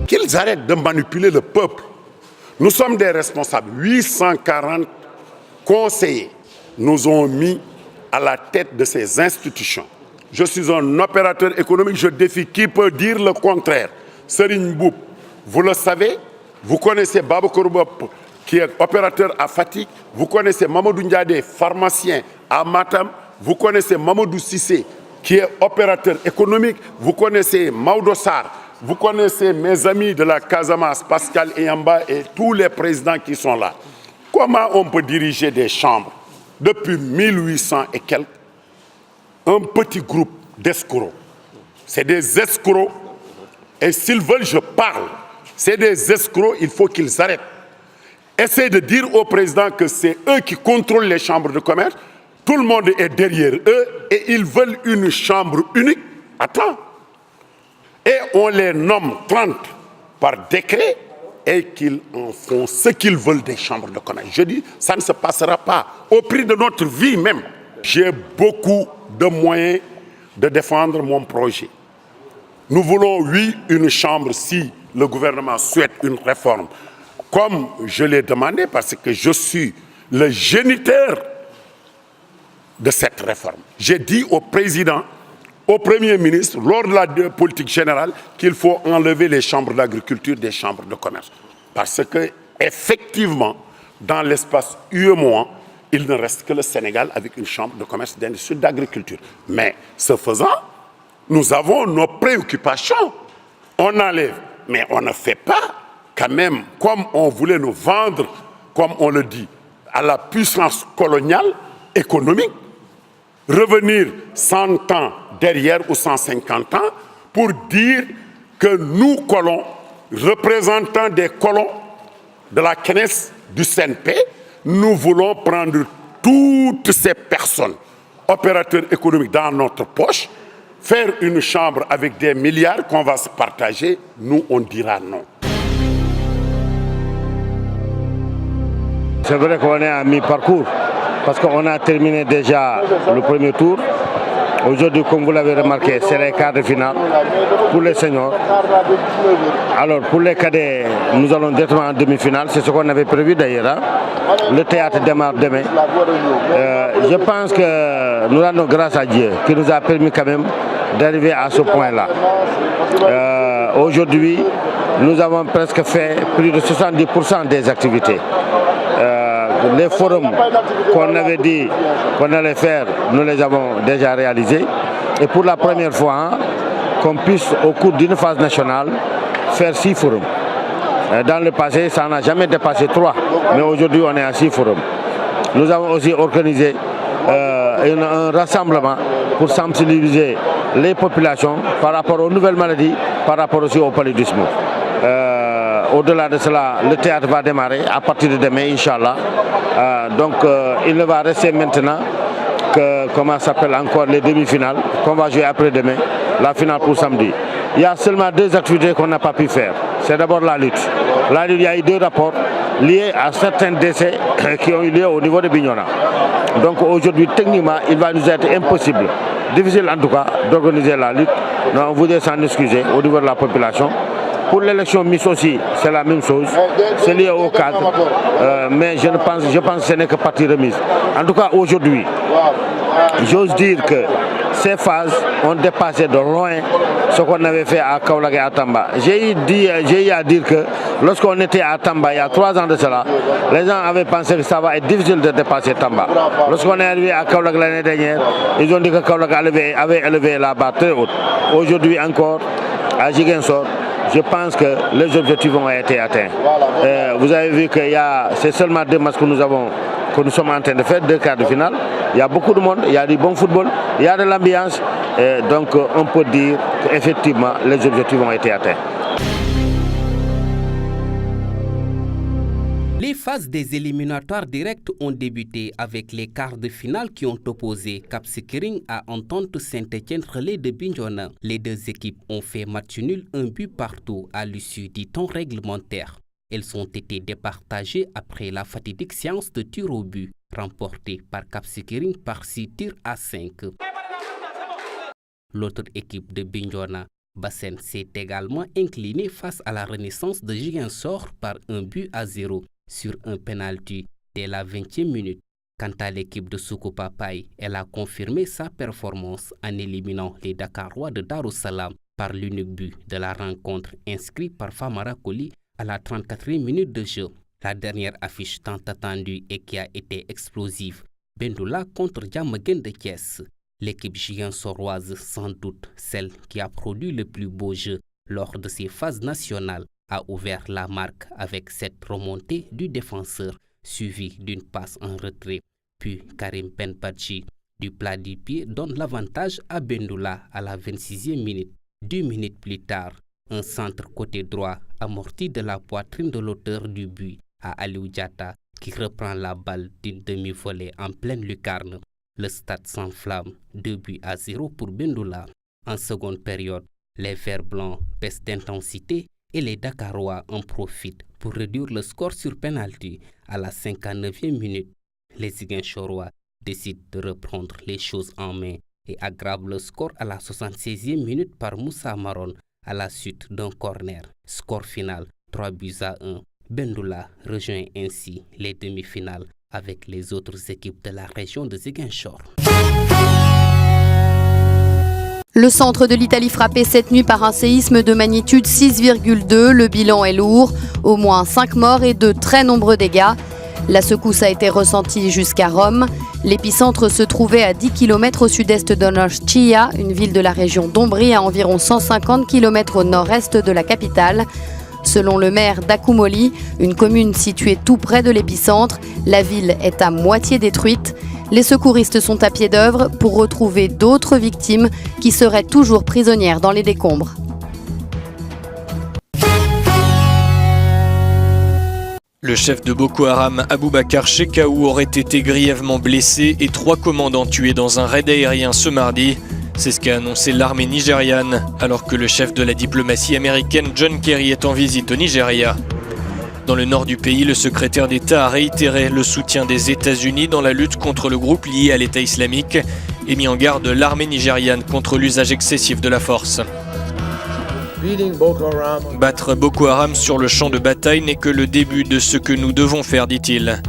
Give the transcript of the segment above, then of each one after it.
Qu'ils arrêtent de manipuler le peuple. Nous sommes des responsables. 840 conseillers nous ont mis à la tête de ces institutions. Je suis un opérateur économique, je défie qui peut dire le contraire. Serigne Mboup, vous le savez, vous connaissez Babacar Mboup, qui est opérateur à Fatick, vous connaissez Mamadou Ndiadé, pharmacien à Matam, vous connaissez Mamadou Cissé, qui est opérateur économique, vous connaissez Maodo Sarr, vous connaissez mes amis de la Casamance, Pascal Eyamba et tous les présidents qui sont là. Comment on peut diriger des chambres depuis 1800 et quelques? Un petit groupe d'escrocs. C'est des escrocs. Et s'ils veulent, je parle. C'est des escrocs, il faut qu'ils arrêtent. Essayez de dire au président que c'est eux qui contrôlent les chambres de commerce. Tout le monde est derrière eux et ils veulent une chambre unique. Attends. Et on les nomme 30 par décret et qu'ils en font ce qu'ils veulent des chambres de commerce. Je dis, ça ne se passera pas au prix de notre vie même. J'ai beaucoup de moyens de défendre mon projet. Nous voulons, oui, une chambre si le gouvernement souhaite une réforme. Comme je l'ai demandé, parce que je suis le géniteur de cette réforme. J'ai dit au président, au Premier ministre, lors de la politique générale, qu'il faut enlever les chambres d'agriculture des chambres de commerce. Parce que, effectivement, dans l'espace UEMOA, il ne reste que le Sénégal avec une chambre de commerce d'industrie d'agriculture. Mais ce faisant, nous avons nos préoccupations. On enlève, mais on ne fait pas quand même comme on voulait nous vendre, comme on le dit, à la puissance coloniale économique. Revenir 100 ans derrière ou 150 ans pour dire que nous, colons, représentants des colons de la CNES du CNP, nous voulons prendre toutes ces personnes, opérateurs économiques dans notre poche, faire une chambre avec des milliards qu'on va se partager, nous on dira non. C'est vrai qu'on est à mi-parcours, parce qu'on a terminé déjà le premier tour. Aujourd'hui, comme vous l'avez remarqué, c'est les quarts de finale pour les seniors. Alors, pour les cadets, nous allons directement en demi-finale. C'est ce qu'on avait prévu d'ailleurs. Hein. Le théâtre démarre demain. Je pense que nous rendons grâce à Dieu qui nous a permis quand même d'arriver à ce point-là. Aujourd'hui, nous avons presque fait plus de 70% des activités. Les forums qu'on avait dit qu'on allait faire, nous les avons déjà réalisés. Et pour la première fois, hein, qu'on puisse, au cours d'une phase nationale, faire 6 forums. Dans le passé, ça n'a jamais dépassé 3. Mais aujourd'hui, on est à 6 forums. Nous avons aussi organisé un rassemblement pour sensibiliser les populations par rapport aux nouvelles maladies, par rapport aussi au paludisme. Au-delà de cela, le théâtre va démarrer à partir de demain, Inch'Allah. Donc, il ne va rester maintenant que, comment s'appelle encore, les demi-finales, qu'on va jouer après-demain, la finale pour samedi. Il y a seulement 2 activités qu'on n'a pas pu faire. C'est d'abord la lutte. La lutte, il y a eu 2 rapports liés à certains décès qui ont eu lieu au niveau de Bignona. Donc aujourd'hui, techniquement, il va nous être impossible, difficile en tout cas, d'organiser la lutte. Donc, on voudrait s'en excuser au niveau de la population. Pour l'élection Miss aussi, c'est la même chose. C'est lié au cadre. Mais je pense que ce n'est que partie remise. En tout cas, aujourd'hui, j'ose dire que ces phases ont dépassé de loin ce qu'on avait fait à Kaolack et à Tamba. J'ai eu à dire que lorsqu'on était à Tamba, il y a 3 ans de cela, les gens avaient pensé que ça va être difficile de dépasser Tamba. Lorsqu'on est arrivé à Kaolack l'année dernière, ils ont dit que Kaolack avait élevé la barre très haute. Aujourd'hui encore, à Ziguinchor, je pense que les objectifs ont été atteints. Vous avez vu que c'est seulement 2 matchs que nous sommes en train de faire, 2 quarts de finale. Il y a beaucoup de monde, il y a du bon football, il y a de l'ambiance. Donc on peut dire qu'effectivement les objectifs ont été atteints. Les phases des éliminatoires directs ont débuté avec les quarts de finale qui ont opposé Cap Skirring à Entente Saint-Étienne Relais de Bignona. Les 2 équipes ont fait match nul, 1 but partout à l'issue du temps réglementaire. Elles ont été départagées après la fatidique séance de tir au but, remportée par Cap Skirring par 6 tirs à 5. L'autre équipe de Bignona Bassène s'est également incliné face à la Renaissance de Ziguinchor par 1-0 sur un penalty dès la 20e minute. Quant à l'équipe de Soukoupa Paye, elle a confirmé sa performance en éliminant les Dakarois de Darussalam par l'unique but de la rencontre inscrit par Famara Koli à la 34e minute de jeu. La dernière affiche tant attendue et qui a été explosive, Bendoula contre Diamaguène de Thiès. L'équipe ziguinchoroise, sans doute celle qui a produit le plus beau jeu lors de ses phases nationales, a ouvert la marque avec cette remontée du défenseur, suivie d'une passe en retrait. Puis Karim Benbadji, du plat du pied, donne l'avantage à Bendoula à la 26e minute. 2 minutes plus tard, un centre côté droit amorti de la poitrine de l'auteur du but à Aliou Diatta qui reprend la balle d'une demi-volée en pleine lucarne. Le stade s'enflamme, 2-0 pour Bendoula. En seconde période, les Verts blancs baissent d'intensité et les Dakarois en profitent pour réduire le score sur penalty à la 59e minute. Les Ziguinchorois décident de reprendre les choses en main et aggravent le score à la 76e minute par Moussa Maron à la suite d'un corner. Score final 3-1. Bendoula rejoint ainsi les demi-finales avec les autres équipes de la région de Ziguinchor. Le centre de l'Italie frappé cette nuit par un séisme de magnitude 6,2. Le bilan est lourd, au moins 5 morts et de très nombreux dégâts. La secousse a été ressentie jusqu'à Rome. L'épicentre se trouvait à 10 km au sud-est d'Onoscia, une ville de la région d'Ombrie à environ 150 km au nord-est de la capitale. Selon le maire d'Akumoli, une commune située tout près de l'épicentre, la ville est à moitié détruite. Les secouristes sont à pied d'œuvre pour retrouver d'autres victimes qui seraient toujours prisonnières dans les décombres. Le chef de Boko Haram, Aboubakar Shekau, aurait été grièvement blessé et 3 commandants tués dans un raid aérien ce mardi. C'est ce qu'a annoncé l'armée nigériane, alors que le chef de la diplomatie américaine John Kerry est en visite au Nigeria. Dans le nord du pays, le secrétaire d'État a réitéré le soutien des États-Unis dans la lutte contre le groupe lié à l'État islamique et mis en garde l'armée nigériane contre l'usage excessif de la force. Battre Boko Haram sur le champ de bataille n'est que le début de ce que nous devons faire, dit-il.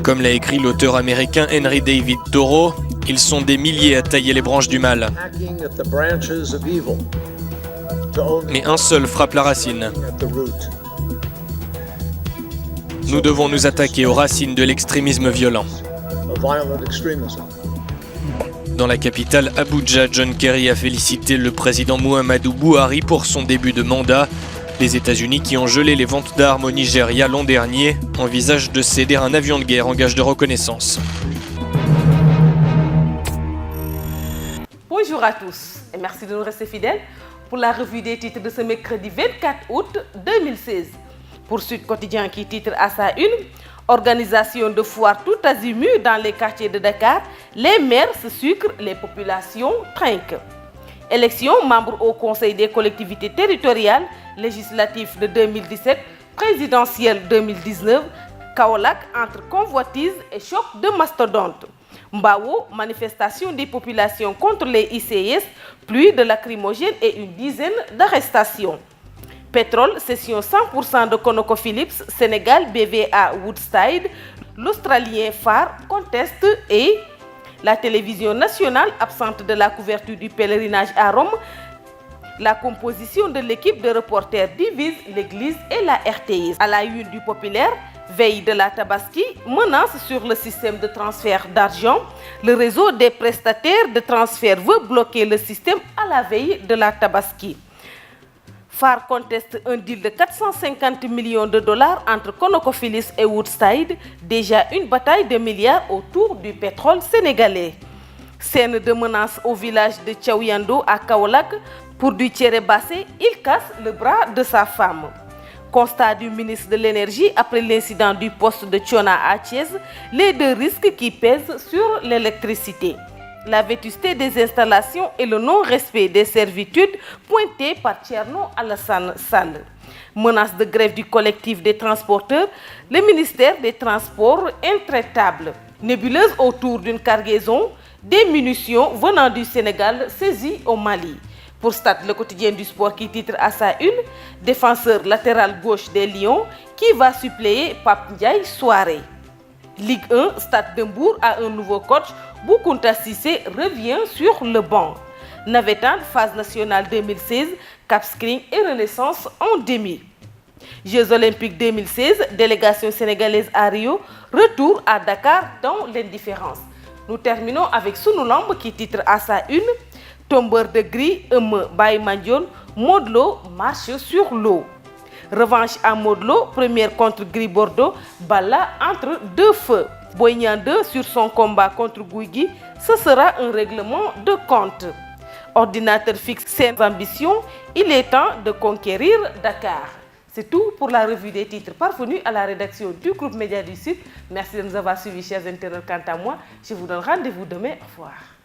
Comme l'a écrit l'auteur américain Henry David Thoreau, ils sont des milliers à tailler les branches du mal. Mais un seul frappe la racine. Nous devons nous attaquer aux racines de l'extrémisme violent. Dans la capitale Abuja, John Kerry a félicité le président Muhammadu Buhari pour son début de mandat. Les États-Unis, qui ont gelé les ventes d'armes au Nigeria l'an dernier, envisagent de céder un avion de guerre en gage de reconnaissance. Bonjour à tous et merci de nous rester fidèles pour la revue des titres de ce mercredi 24 août 2016. Pour Sud Quotidien qui titre à sa une « Organisation de foires tout azimut dans les quartiers de Dakar, les maires se sucrent, les populations trinquent ». Élection membres au Conseil des collectivités territoriales, législatif de 2017, présidentielle 2019, Kaolack entre convoitise et choc de mastodonte. Mbao, manifestation des populations contre les ICS, pluie de lacrymogènes et une dizaine d'arrestations. Pétrole, session 100% de ConocoPhillips, Sénégal, BVA Woodside, l'Australien Phare conteste et la télévision nationale absente de la couverture du pèlerinage à Rome. La composition de l'équipe de reporters divise l'Église et la RTS. À la une du Populaire, veille de la Tabaski, menace sur le système de transfert d'argent. Le réseau des prestataires de transfert veut bloquer le système à la veille de la Tabaski. Phare conteste un deal de 450 millions de dollars entre ConocoPhillips et Woodside, déjà une bataille de milliards autour du pétrole sénégalais. Scène de menace au village de Tchaouyando à Kaolack. Pour du Thierry Bassé, il casse le bras de sa femme. Constat du ministre de l'Énergie après l'incident du poste de Tchona à Thiès, les deux risques qui pèsent sur l'électricité. La vétusté des installations et le non-respect des servitudes pointés par Thierno Alassane Sall. Menace de grève du collectif des transporteurs, le ministère des Transports intraitable. Nébuleuse autour d'une cargaison, des munitions venant du Sénégal saisies au Mali. Pour Stade, le quotidien du sport qui titre à sa une, défenseur latéral gauche des Lions qui va suppléer Pape Ndiaye Soirée. Ligue 1, Stade de Mbour a un nouveau coach, Boukounta Sissé revient sur le banc. Navétane, phase nationale 2016, Cap Skirring et Renaissance en demi. Jeux olympiques 2016, délégation sénégalaise à Rio, retour à Dakar dans l'indifférence. Nous terminons avec Sunulamb qui titre à sa une, tombeur de gris, Baye Mandione, Modou Lo marche sur l'eau. Revanche à Modou Lo, première contre Gris Bordeaux, Balla entre deux feux. Boy Niang 2 sur son combat contre Gouy, ce sera un règlement de compte. Ordinateur fixe ses ambitions, il est temps de conquérir Dakar. C'est tout pour la revue des titres parvenus à la rédaction du groupe Média du Sud. Merci de nous avoir suivis, chers internautes. Quant à moi, je vous donne rendez-vous demain. Au revoir.